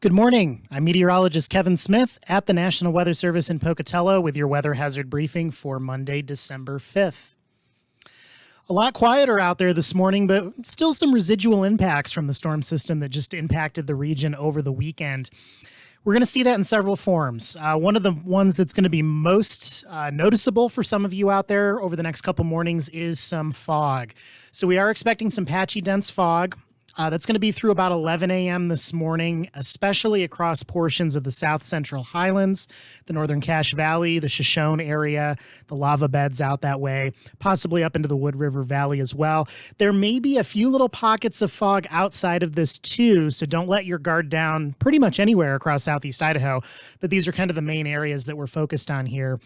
Good morning. I'm meteorologist Kevin Smith at the National Weather Service in Pocatello with your weather hazard briefing for Monday, December 5th. A lot quieter out there this morning, but still some residual impacts from the storm system that just impacted the region over the weekend. We're going to see that in several forms. One of the ones that's going to be most noticeable for some of you out there over the next couple mornings is some fog. So we are expecting some patchy, dense fog. That's going to be through about 11 a.m. this morning, especially across portions of the South Central Highlands, the Northern Cache Valley, the Shoshone area, the lava beds out that way, possibly up into the Wood River Valley as well. There may be a few little pockets of fog outside of this too, so don't let your guard down pretty much anywhere across Southeast Idaho. But these are kind of the main areas that we're focused on here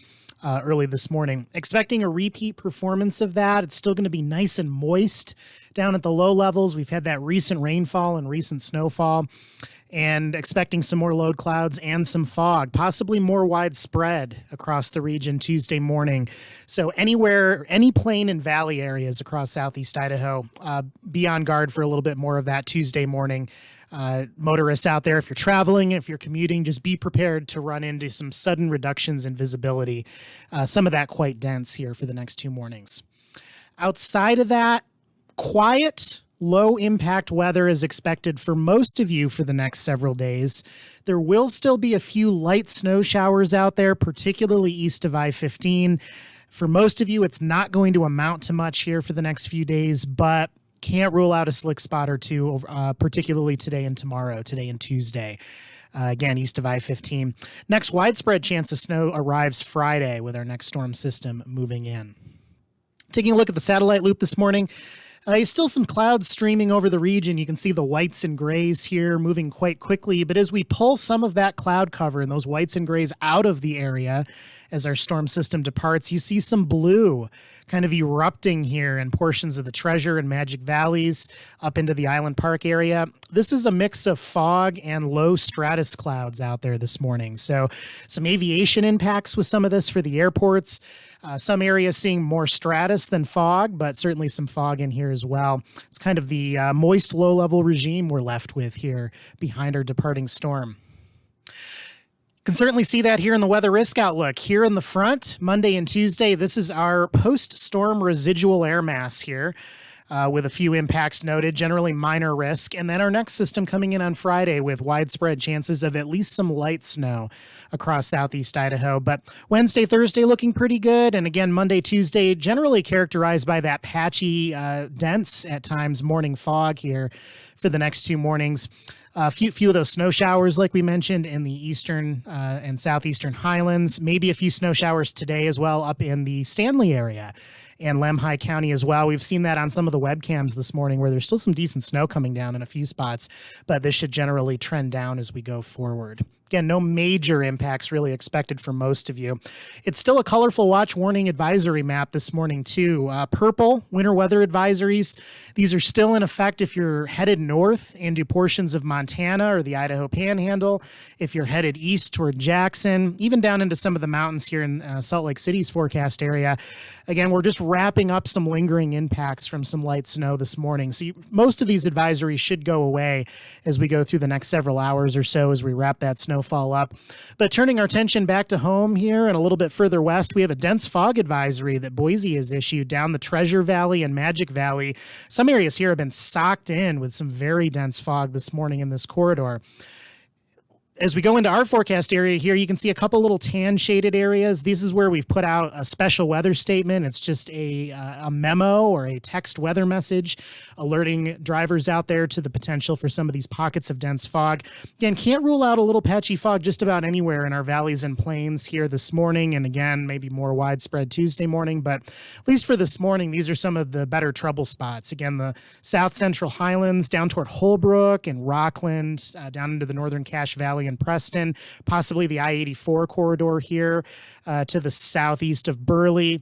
early this morning. Expecting a repeat performance of that. It's still going to be nice and moist down at the low levels. We've had that recent rainfall and recent snowfall, and expecting some more load clouds and some fog, possibly more widespread across the region Tuesday morning. So anywhere, any plain and valley areas across Southeast Idaho, be on guard for a little bit more of that Tuesday morning. Motorists out there, if you're traveling, if you're commuting, just be prepared to run into some sudden reductions in visibility. Some of that quite dense here for the next two mornings. Outside of that, quiet, low impact weather is expected for most of you for the next several days. There will still be a few light snow showers out there, particularly east of I-15. For most of you, it's not going to amount to much here for the next few days, but can't rule out a slick spot or two, particularly today and tomorrow, today and Tuesday. Again, east of I-15. Next widespread chance of snow arrives Friday with our next storm system moving in. Taking a look at the satellite loop this morning, still some clouds streaming over the region. You can see the whites and grays here moving quite quickly, but as we pull some of that cloud cover and those whites and grays out of the area as our storm system departs, you see some blue kind of erupting here in portions of the Treasure and Magic Valleys up into the Island Park area. This is a mix of fog and low stratus clouds out there this morning. So some aviation impacts with some of this for the airports. Some areas seeing more stratus than fog, but certainly some fog in here as well. It's kind of the moist low-level regime we're left with here behind our departing storm. Can certainly see that here in the weather risk outlook. Here in the front, Monday and Tuesday, this is our post-storm residual air mass here with a few impacts noted, generally minor risk. And then our next system coming in on Friday with widespread chances of at least some light snow across Southeast Idaho. But Wednesday, Thursday looking pretty good. And again, Monday, Tuesday, generally characterized by that patchy, dense at times morning fog here for the next two mornings. A few of those snow showers, like we mentioned, in the eastern and southeastern highlands. Maybe a few snow showers today as well up in the Stanley area and Lemhi County as well. We've seen that on some of the webcams this morning where there's still some decent snow coming down in a few spots, but this should generally trend down as we go forward. Again, no major impacts really expected for most of you. It's still a colorful watch warning advisory map this morning too. Purple winter weather advisories. These are still in effect if you're headed north into portions of Montana or the Idaho Panhandle. If you're headed east toward Jackson, even down into some of the mountains here in Salt Lake City's forecast area. Again, we're just wrapping up some lingering impacts from some light snow this morning. So most of these advisories should go away as we go through the next several hours or so as we wrap that snowfall up. But turning our attention back to home here and a little bit further west, we have a dense fog advisory that Boise has issued down the Treasure Valley and Magic Valley. Some areas here have been socked in with some very dense fog this morning in this corridor. As we go into our forecast area here, you can see a couple little tan shaded areas. This is where we've put out a special weather statement. It's just a memo or a text weather message alerting drivers out there to the potential for some of these pockets of dense fog. Again, can't rule out a little patchy fog just about anywhere in our valleys and plains here this morning. And again, maybe more widespread Tuesday morning. But at least for this morning, these are some of the better trouble spots. Again, the South Central Highlands down toward Holbrook and Rockland, down into the Northern Cache Valley and Preston, possibly the I-84 corridor here to the southeast of Burley.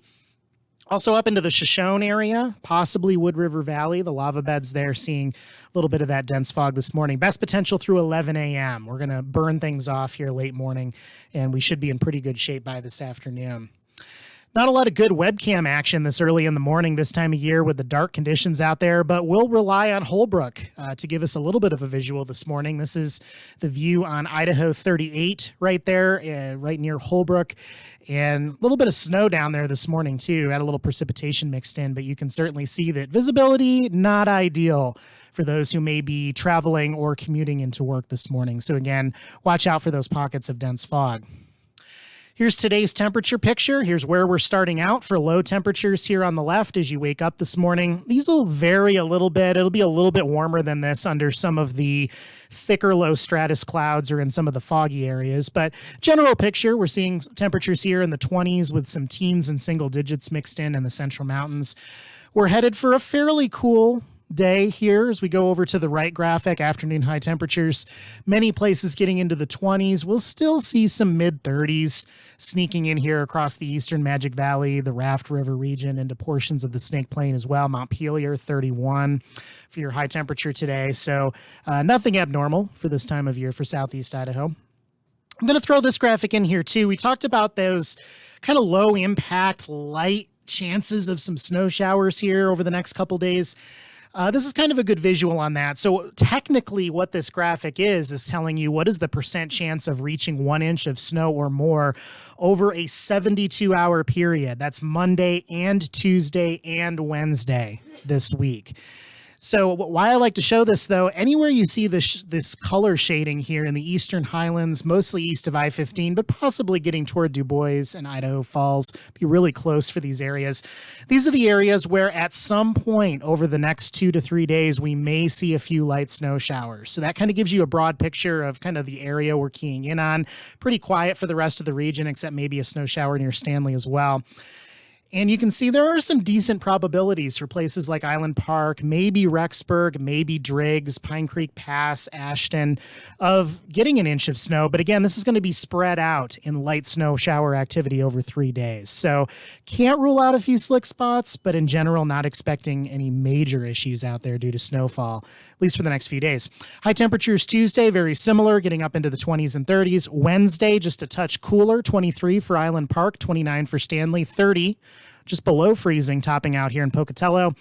Also up into the Shoshone area, possibly Wood River Valley, the lava beds there, seeing a little bit of that dense fog this morning. Best potential through 11 a.m. We're going to burn things off here late morning, and we should be in pretty good shape by this afternoon. Not a lot of good webcam action this early in the morning this time of year with the dark conditions out there, but we'll rely on Holbrook to give us a little bit of a visual this morning. This is the view on Idaho 38 right there, right near Holbrook. And a little bit of snow down there this morning, too. Had a little precipitation mixed in, but you can certainly see that visibility, not ideal for those who may be traveling or commuting into work this morning. So again, watch out for those pockets of dense fog. Here's today's temperature picture. Here's where we're starting out for low temperatures here on the left as you wake up this morning. These will vary a little bit. It'll be a little bit warmer than this under some of the thicker low stratus clouds or in some of the foggy areas. But general picture, we're seeing temperatures here in the 20s with some teens and single digits mixed in the Central Mountains. We're headed for a fairly cool day here as we go over to the right graphic. Afternoon high temperatures, many places getting into the 20s. We'll still see some mid 30s sneaking in here across the eastern Magic Valley, the Raft River region, into portions of the Snake Plain as well. Montpelier 31 for your high temperature today. So nothing abnormal for this time of year for southeast Idaho. I'm going to throw this graphic in here too. We talked about those kind of low impact, light chances of some snow showers here over the next couple days. This is kind of a good visual on that. So technically what this graphic is telling you what is the percent chance of reaching 1 inch of snow or more over a 72-hour period. That's Monday and Tuesday and Wednesday this week. So why I like to show this, though, anywhere you see this color shading here in the eastern highlands, mostly east of I-15, but possibly getting toward Du Bois and Idaho Falls, be really close for these areas. These are the areas where at some point over the next 2 to 3 days, we may see a few light snow showers. So that kind of gives you a broad picture of kind of the area we're keying in on. Pretty quiet for the rest of the region, except maybe a snow shower near Stanley as well. And you can see there are some decent probabilities for places like Island Park, maybe Rexburg, maybe Driggs, Pine Creek Pass, Ashton, of getting an inch of snow. But again, this is going to be spread out in light snow shower activity over 3 days. So can't rule out a few slick spots, but in general, not expecting any major issues out there due to snowfall, at least for the next few days. High temperatures Tuesday, very similar, getting up into the 20s and 30s. Wednesday, just a touch cooler, 23 for Island Park, 29 for Stanley, 30 just below freezing, topping out here in Pocatello.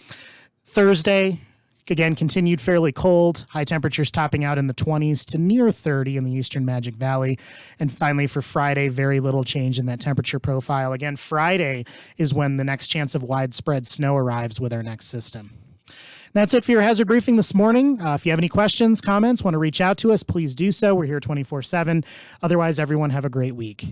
Thursday, again, continued fairly cold. High temperatures topping out in the 20s to near 30 in the eastern Magic Valley. And finally, for Friday, very little change in that temperature profile. Again, Friday is when the next chance of widespread snow arrives with our next system. That's it for your hazard briefing this morning. If you have any questions, comments, want to reach out to us, please do so. We're here 24/7. Otherwise, everyone have a great week.